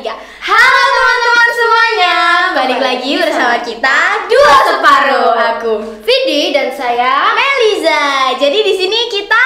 3. Halo teman-teman semuanya, balik lagi bersama kita Dua Separuh. Aku Vidi dan saya Meliza. Jadi di sini kita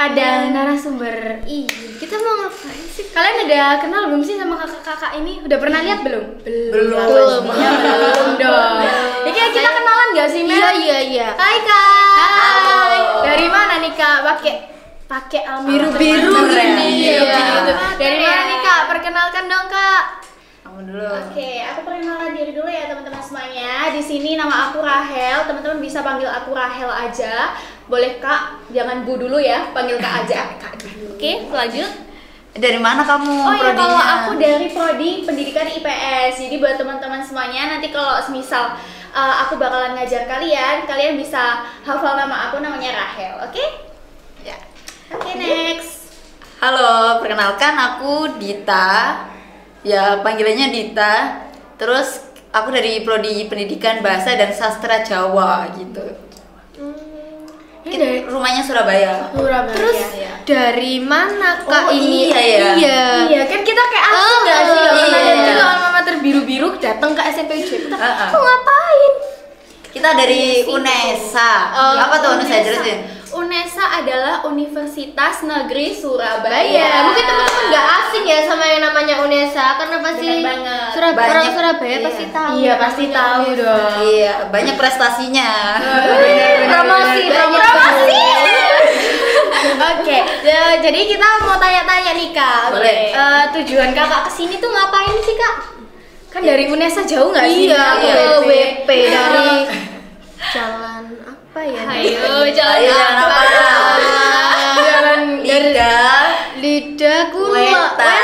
ada narasumber. kita mau ngapain sih? Kalian udah kenal belum sih sama kakak-kakak ini? Udah pernah lihat belum? Belum. Ya, belum dong. Jadi kita kenalan gak sih, Mel? Iya. Hai Kak. Hai. Dari mana nih Kak? Pakai biru-biru ini. Iya. Gitu. Dari mana nih Kak? Perkenalkan dong Kak. Kamu dulu. Oke, aku perkenalkan diri dulu ya teman-teman semuanya. Di sini nama aku Rahel. Teman-teman bisa panggil aku Rahel aja. Boleh Kak, jangan Bu dulu ya, panggil Kak aja. Kak dulu. Oke, lanjut. Dari mana kamu Oh iya, prodinya? kalau aku dari prodi Pendidikan IPS. Jadi buat teman-teman semuanya, nanti kalau semisal aku bakalan ngajar kalian bisa hafal nama aku, namanya Rahel. Oke? Ya. Oke, next. Halo, perkenalkan aku Dita. Ya, panggilannya Dita. Terus aku dari prodi Pendidikan Bahasa dan Sastra Jawa gitu. Rumahnya Surabaya. Terus Iya. dari mana Kak Oh, ini? iya ya. Iya, kan kita kayak asing gak sih? Gak pernah iya. lihat juga alma mater biru-biru datang ke SMP UJ. Kita Heeh. ngapain? Kita dari UNESA. Apa tuh UNESA? Jelasin. UNESA adalah Universitas Negeri Surabaya. Iya, mungkin teman-teman nggak asing ya sama yang namanya UNESA karena pasti Bener banget. orang Banyak. Surabaya Iya. pasti tahu. Iya, pasti tahu dong. Iya, banyak prestasinya. Promosi. Oke, jadi kita mau tanya-tanya nih Kak. Boleh. Tujuan Kakak kesini tuh ngapain sih Kak? Kan dari UNESA jauh nggak sih? Iya, Kak? ke WP Iya. dari jalan apa ya? Ayo, Ayo, jangan apa? Jalan dari Lidah Gula. Wetan.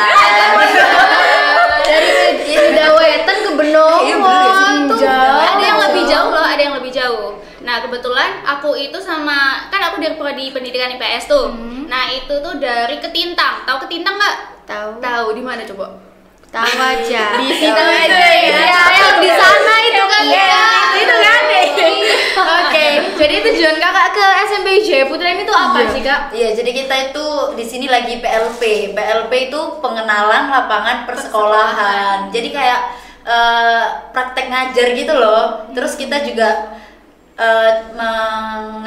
Dari Lidah Wetan ke Benowo. Iya, bener gak sih? Tuh. Jauh. Ada yang lebih jauh loh, ada yang lebih jauh. Nah kebetulan aku itu kan aku dari prodi Pendidikan IPS tuh. Nah itu tuh dari Ketintang. Tahu Ketintang nggak? Tahu. Tahu di mana coba? Tahu aja. Di situ Tahu aja aja ya. Iya, yang di sana itu kan. Iya, itu kan deh. Oke, jadi tujuan Kakak ke SMP Jaya Putra ini tuh apa sih Kak? Iya, jadi kita itu di sini lagi PLP. PLP itu pengenalan lapangan persekolahan. Jadi kayak praktek ngajar gitu loh. Terus kita juga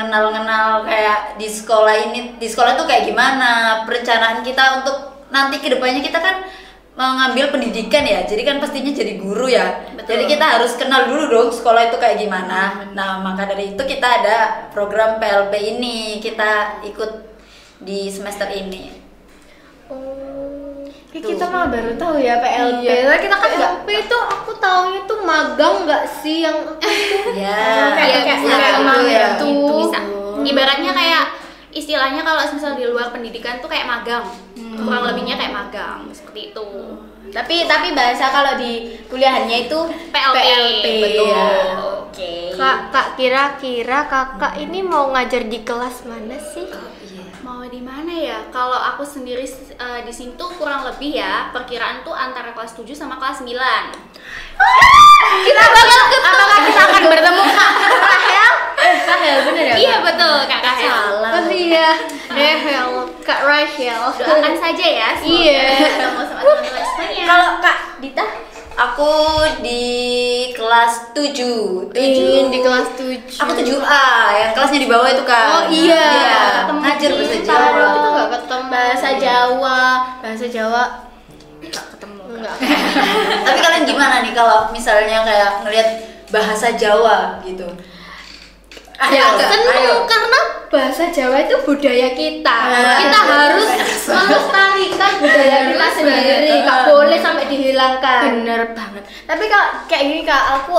mengenal kayak di sekolah tuh kayak gimana perencanaan kita untuk nanti kedepannya. Kita kan mengambil pendidikan ya, jadi kan pastinya jadi guru ya. Betul. Jadi kita harus kenal dulu dong sekolah itu kayak gimana. Nah maka dari itu kita ada program PLP ini, kita ikut di semester ini. Kita malah baru tahu ya PLP. Iya. Kita kan nggak PLP itu aku taunya tuh magang nggak sih yang Ya, kayak ya, emang gitu ya. itu. Bisa. Ibaratnya kayak istilahnya kalau misal di luar pendidikan tuh kayak magang. Kurang lebihnya kayak magang seperti itu. Tapi bahasa kalau di kuliahannya itu PLP. Betul. Iya. Oke. Kak kira-kira kakak ini mau ngajar di kelas mana sih? Mau di mana ya? Kalau aku sendiri di sini tuh kurang lebih ya, perkiraan tuh antara kelas 7 sama kelas 9. Kita bakal apakah kita akan bertemu Kak Rahel? Rahel bener ya? Iya betul, Kak Rahel. Oh iya, Rahel, Kak Rachel. Doakan saja ya, semoga Iya. ketemu sama teman-teman semuanya. Kalau Kak Dita? Aku di kelas 7. Di kelas 7. Aku 7A, yang kelasnya di bawah itu kan. Oh iya. Ngajar bahasa Kita Jawa. nggak ketemu. Bahasa Jawa nggak ketemu. Enggak. Tapi kalian gimana nih kalau misalnya kayak ngelihat bahasa Jawa gitu? Ya, seneng ayo. karena bahasa Jawa itu budaya kita. Ah. Kita harus melestarikan budaya kita sendiri. Nggak boleh sampai dihilangkan. Bener banget. Tapi kalau kayak gini Kak, aku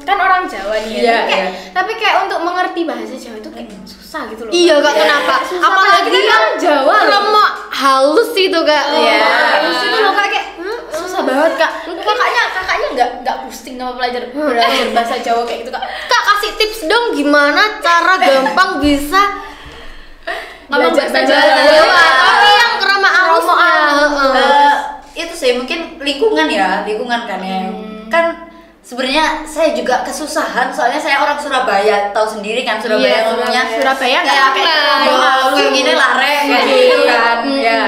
kan orang Jawa nih ya. Iya, Tapi kayak, iya. tapi kayak untuk mengerti bahasa Jawa itu kayak susah gitu loh. Iya kak, kenapa? Susah, Apalagi kita yang orang Jawa loh. lemak halus itu kak. Iya. Halus Itu loh Kak kayak susah banget Kak. Kakaknya nggak pusing sama belajar bahasa Jawa kayak gitu Kak. Kak kasih tips dong gimana cara gampang bisa Ngomong bahasa Jawa. Jawa, tapi yang kerama alusnya. Itu sih mungkin lingkungan kan ya. Kan sebenarnya saya juga kesusahan soalnya saya orang Surabaya, tahu sendiri kan Surabaya Iya, ngomongnya Surabaya nggak kayak pakai kayak gini lare kayak gitu kan. Ya.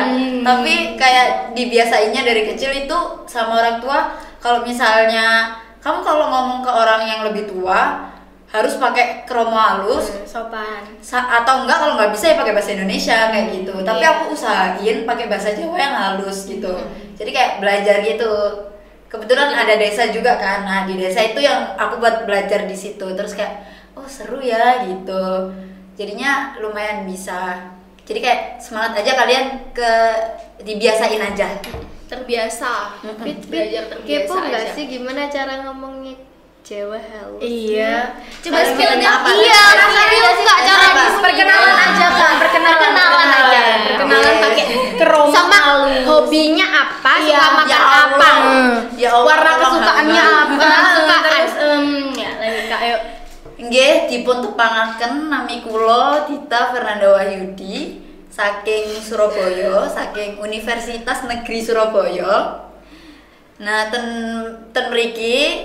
Tapi kayak dibiasainnya dari kecil itu sama orang tua. Kalau misalnya kamu kalau ngomong ke orang yang lebih tua harus pakai kromo halus, Sopan. atau enggak kalau nggak bisa ya pakai bahasa Indonesia kayak gitu. Tapi Iya. aku usahain pakai bahasa Jawa yang halus gitu. Jadi kayak belajar gitu. Kebetulan ada desa juga kan. Nah, di desa itu yang aku buat belajar di situ. Terus kayak oh seru ya gitu. Jadinya lumayan bisa. Jadi kayak semangat aja kalian dibiasain aja. Terbiasa. Belajar terbiasa Kepo nggak aja. sih gimana cara ngomongnya Jawa halus? Iya. Coba Kalian skillnya apa? iya, Kalian rasanya nggak cara apa? perkenalan aja Kak, perkenalan aja. Perkenalan pakai Kromo Sama halus. hobinya apa, Iya, suka makan ya apa, Allah. Ya Allah, warna tolong kesukaannya hamba. apa, kesukaan. Terus ya lagi Kak, ayo. Nggih, dipun tepangaken nami kula Dita Fernanda Wahyudi saking Surabaya, saking Universitas Negeri Surabaya. Nah, ten mriki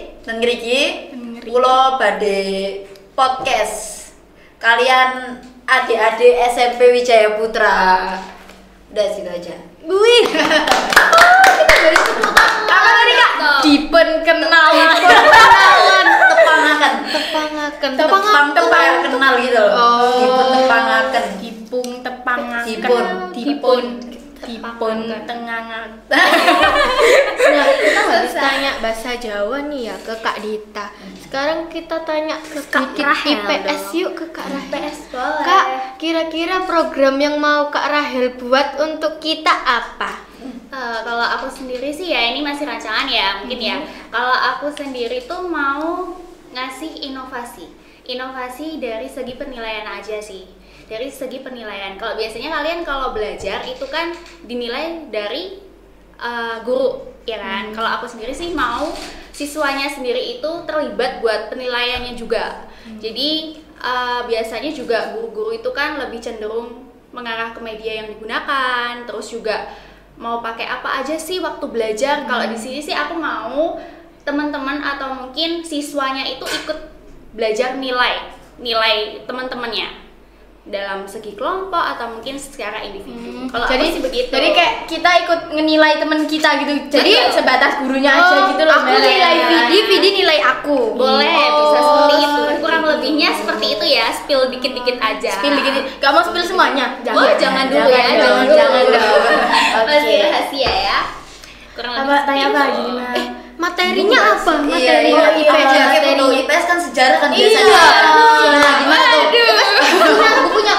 kula badhe podcast kalian adik-adik SMP Wijaya Putra. Udah situ aja. Wih. Kita dari tepuk tangan. Apa tadi Kak? Dipen kenalan. Tepangaken. Tepangaken. Kenal gitu loh. Oh. Dipun tepangaken. Dipung tepangaken. Dipun. tengangan. Nah, kita habis tanya bahasa Jawa nih ya ke Kak Dita. Sekarang kita tanya ke Kak sedikit Rahel IPS dong. yuk ke Kak Rahel. Boleh. Kak, kira-kira program yang mau Kak Rahel buat untuk kita apa? Kalau aku sendiri sih ya ini masih rancangan ya mungkin ya. Kalau aku sendiri tuh mau ngasih inovasi dari segi penilaian aja sih. Dari segi penilaian. Kalau biasanya kalian kalau belajar itu kan dinilai dari guru, ya kan? Kalau aku sendiri sih mau siswanya sendiri itu terlibat buat penilaiannya juga. Jadi biasanya juga guru-guru itu kan lebih cenderung mengarah ke media yang digunakan, terus juga mau pakai apa aja sih waktu belajar. Kalau di sini sih aku mau teman-teman atau mungkin siswanya itu ikut belajar nilai teman-temannya dalam segi kelompok atau mungkin secara individu. Kalau aku sih begitu. Jadi kayak kita ikut ngenilai teman kita gitu. Jadi Betul. sebatas gurunya aja gitu loh. Aku Mbak. nilai Vidi nilai aku. boleh bisa seperti itu. Kurang lebihnya seperti itu ya. Spill dikit-dikit aja. Spill dikit. Gak mau spill semuanya. Oh, jangan dulu ya. Jangan dong. Masih rahasia ya. Kurang lebih Apa seperti tanya apa itu. gimana? Materinya apa? Iya, Materinya IPS ya, materinya. IPS kan sejarah kan Iya. biasanya. Nah, gimana tuh? Aku punya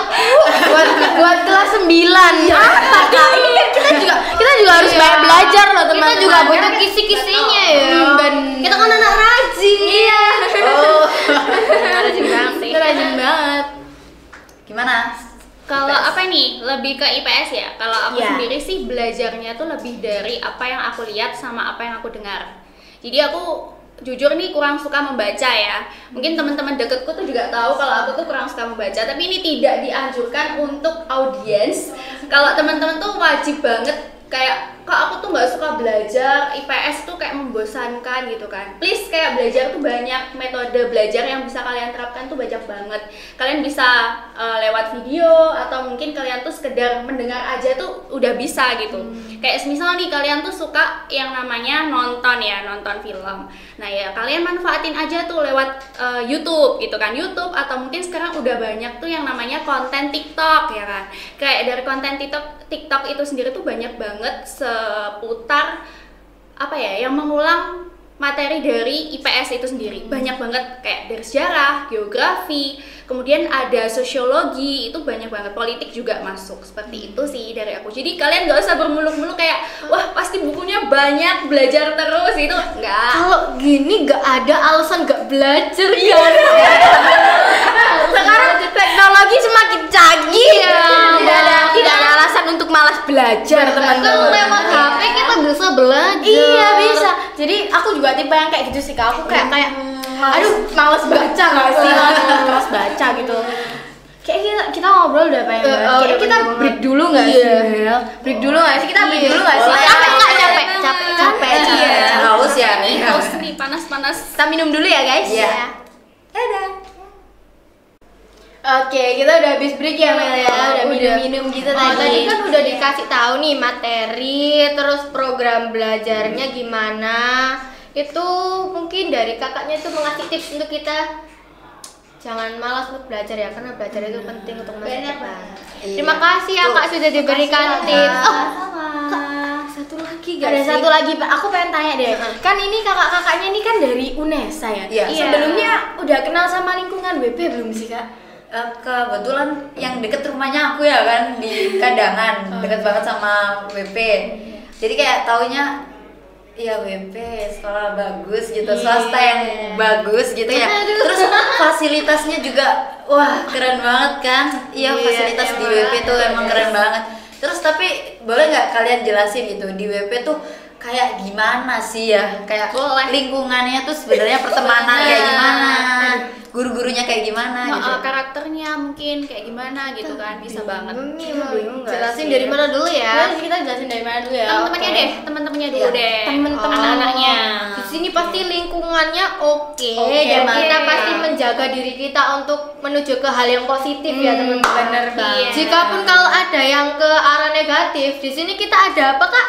buat kelas 9. Apa Kak? Ini kan kita juga harus banyak belajar loh teman-teman. Kita juga butuh kisi-kisinya ya. Dan Kita kan anak rajin. iya. Oh, Rajin banget sih. Kita rajin banget. gimana? Kalau apa nih, lebih ke IPS ya. Kalau aku Iya. sendiri sih belajarnya tuh lebih dari apa yang aku lihat sama apa yang aku dengar. Jadi aku jujur nih kurang suka membaca ya. Mungkin teman-teman deketku tuh juga tahu kalau aku tuh kurang suka membaca. Tapi ini tidak dianjurkan untuk audiens. Kalau teman-teman tuh wajib banget kayak kok aku tuh nggak suka belajar, IPS tuh kayak membosankan gitu kan. Please kayak belajar tuh banyak metode belajar yang bisa kalian terapkan tuh banyak banget. Kalian bisa lewat video atau mungkin kalian tuh sekedar mendengar aja tuh udah bisa gitu. Kayak misal nih kalian tuh suka yang namanya nonton film. Nah ya kalian manfaatin aja tuh lewat YouTube gitu kan, YouTube atau mungkin sekarang udah banyak tuh yang namanya konten TikTok ya kan. Kayak dari konten TikTok itu sendiri tuh banyak banget seputar apa ya yang mengulang materi dari IPS itu sendiri. Banyak banget kayak dari sejarah, geografi, kemudian ada sosiologi, itu banyak banget, politik juga masuk. Seperti itu sih dari aku. Jadi kalian gak usah bermuluk-muluk kayak wah pasti bukunya banyak, belajar terus, itu enggak. Kalau gini gak ada alasan gak belajar Iya. kan? Sekarang teknologi semakin canggih ya. Tidak ada alasan untuk malas belajar Kalau teman-teman. lewat HP kita bisa belajar. Iya bisa. Jadi aku juga tipe yang kayak gitu sih Kak. Aku kayak aduh males baca nggak sih? Males baca gitu. Kayak kita ngobrol udah pengen banget. Kayak udah kita pengen break dulu nggak sih? Bel? Break dulu nggak sih? Kita break dulu nggak sih? Boleh. Capek nggak? Capek. Iya. Haus ya. Haus nih panas-panas. Kita minum dulu ya guys. Iya. Dadah. Oke, kita udah habis break ya Mel ya, udah minum-minum gitu tadi. Tadi kan udah dikasih tahu nih materi, terus program belajarnya gimana. Itu mungkin dari kakaknya itu mengasih tips untuk kita jangan malas untuk belajar ya, karena belajar itu penting untuk masa depan. Terima kasih ya Kak sudah diberikan tips. Satu lagi gak Ada sih? satu lagi Pak, aku pengen tanya deh. Kan ini kakak-kakaknya ini kan dari UNESA ya. Iya. Sebelumnya udah kenal sama lingkungan WP belum sih Kak? Kebetulan yang deket rumahnya aku ya kan di Kadangan, deket banget sama WP. Jadi kayak taunya ya WP sekolah bagus gitu, swasta yang bagus gitu ya. Terus fasilitasnya juga wah keren banget kan. Iya, fasilitas di WP tuh emang keren banget. Terus tapi boleh nggak kalian jelasin gitu di WP tuh kayak gimana sih ya? Kayak lingkungannya tuh sebenarnya pertemanan kayak gimana? Guru-gurunya kayak gimana gitu. Karakternya mungkin kayak gimana gitu kan, bisa banget. Jelasin dari mana dulu ya? Kita jelasin dari mana dulu ya? Teman-temannya deh, teman-temannya dulu deh. Temen-temen anak-anaknya. Di sini pasti lingkungannya oke, Oke, dan kita Mbak. pasti menjaga diri kita untuk menuju ke hal yang positif ya teman-teman. bener banget. Jikapun kalau ada yang ke arah negatif, di sini kita ada apa Kak?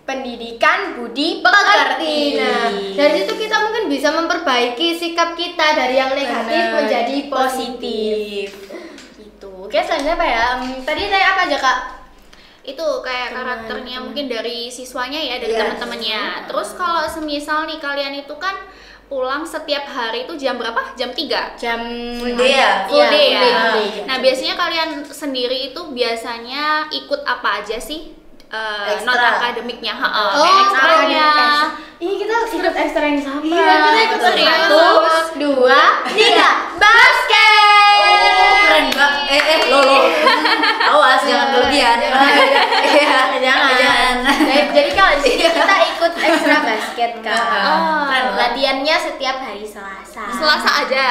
Pendidikan budi Pekerti. pekerti. Nah, dari situ kita mungkin bisa memperbaiki sikap kita dari yang negatif Bener. menjadi positif. Gitu. Oke, selanjutnya apa ya? Tadi tanya apa aja Kak? Itu kayak karakternya mungkin dari siswanya ya, dari Iya. teman-temannya. Terus kalau semisal nih kalian itu kan pulang setiap hari itu jam berapa? Jam 3? Jam Full day ya? Full day ya. full day. Nah, biasanya kalian sendiri itu biasanya ikut apa aja sih? Ekstra. Non akademiknya, kayak Oh, ekstranya. Iya, kita ikut ekstra yang sama. Iya, kita ikut serius. 1, 2, 3. Basket. Keren banget. Lo. Awas jangan kelebihan. Iya, jangan. Jadi kalau di sini kita ikut ekstra basket Kak. Keren banget. Latihannya setiap hari Selasa. Selasa aja.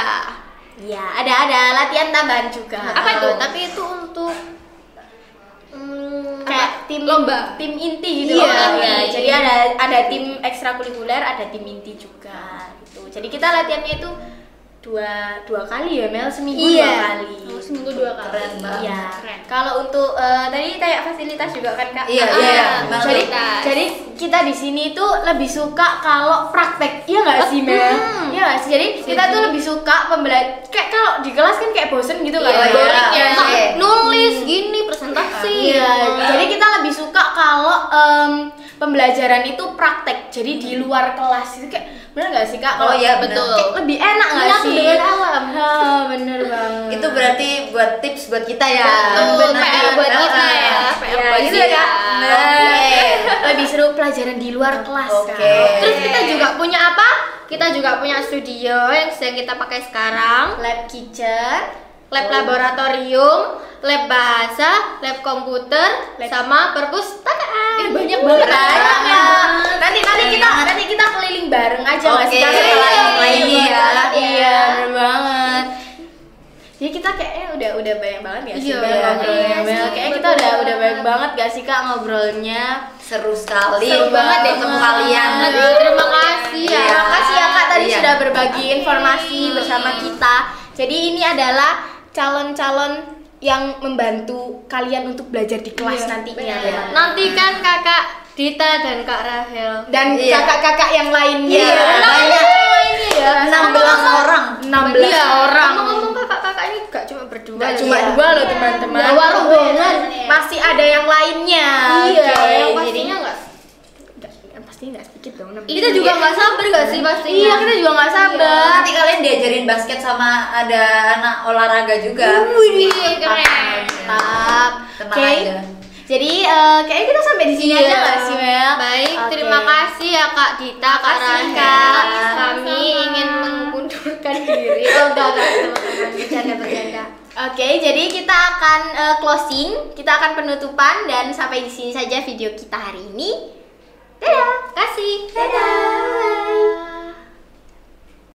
Iya, ada latihan tambahan juga. Apa itu? Tapi itu untuk Kayak tim lomba? tim inti gitu. Iya, loh. iya. Jadi ada tim ekstrakurikuler, ada tim inti juga gitu. Jadi kita latihannya itu dua kali ya Mel, seminggu Iya. 2 kali. Seminggu 2 kali. Keren banget. Iya. Keren. Kalau untuk tadi kayak fasilitas juga kan Kak. Iya, Jadi fasilitas. jadi kita di sini tuh lebih suka kalau praktek. Iya nggak sih Mel? Iya nggak sih. Jadi kita tuh lebih suka kayak kalau di kelas kan kayak bosen gitu nggak? Iya, Boring iya. ya. Oke. nulis gini presentasi. Iya, jadi kita lebih suka kalau pembelajaran itu praktek. Jadi di luar kelas itu kayak bener nggak sih Kak? Oh iya, betul. betul. Kayak lebih enak nggak Menyatu sih? dengan alam. Bener banget. Itu berarti buat tips buat kita ya. Betul, Benar. PR buat kita ya. PR Ya, buat gitu kita. ya Kak. Oke. Lebih seru pelajaran di luar kelas. Oke. Kak. Terus kita juga punya apa? Kita juga punya studio yang sedang kita pakai sekarang. Lab kitchen. Lab laboratorium, lab bahasa, lab komputer, sama perpustakaan. Banyak banget. Nanti kita keliling bareng aja nggak sih Oke, Kak, setelah setelah ini ya. Iya, bener banget. Jadi kita kayaknya udah banyak banget ya sih Iya, Bel, iya, ngobrolnya iya, Bel. sih, Kayaknya kita udah banyak banget gak sih Kak ngobrolnya. Seru sekali. Seru banget deh ketemu kalian. Aduh, terima kasih ya. Terima kasih ya Kak tadi Iya. sudah berbagi informasi bersama kita. Jadi ini adalah calon-calon yang membantu kalian untuk belajar di kelas nantinya. Nantikan Kakak Dita dan Kak Rahel. Dan Iya. kakak-kakak yang lainnya. Iya, banyak. Ya, 16 orang. 16 orang. Ngomong-ngomong kakak-kakak ini gak cuma berdua. Nggak loh. cuma Iya. 2 loh teman-teman. Ya, waruh-waruhan. Masih ada yang lainnya. Iya, Oke, yang jadi pastinya nggak. pasti nggak sedikit dong. 6. Kita juga nggak sabar gak sih pastinya? Iya, kita juga nggak sabar. Nanti kalian diajarin basket sama ada anak olahraga juga. Wih, keren. Mantap. Tenang Oke. aja. Jadi kayaknya kita sampai di sini Iya. aja nggak sih Mel? Baik, Oke. terima kasih ya Kak Dita, Kak Makasih, Rahel. Kak. Kami ingin mengundurkan diri. Oh enggak, teman-teman, bercanda. Oke, jadi kita akan closing, kita akan penutupan dan sampai di sini saja video kita hari ini. Dadah. Kasih. Dadah.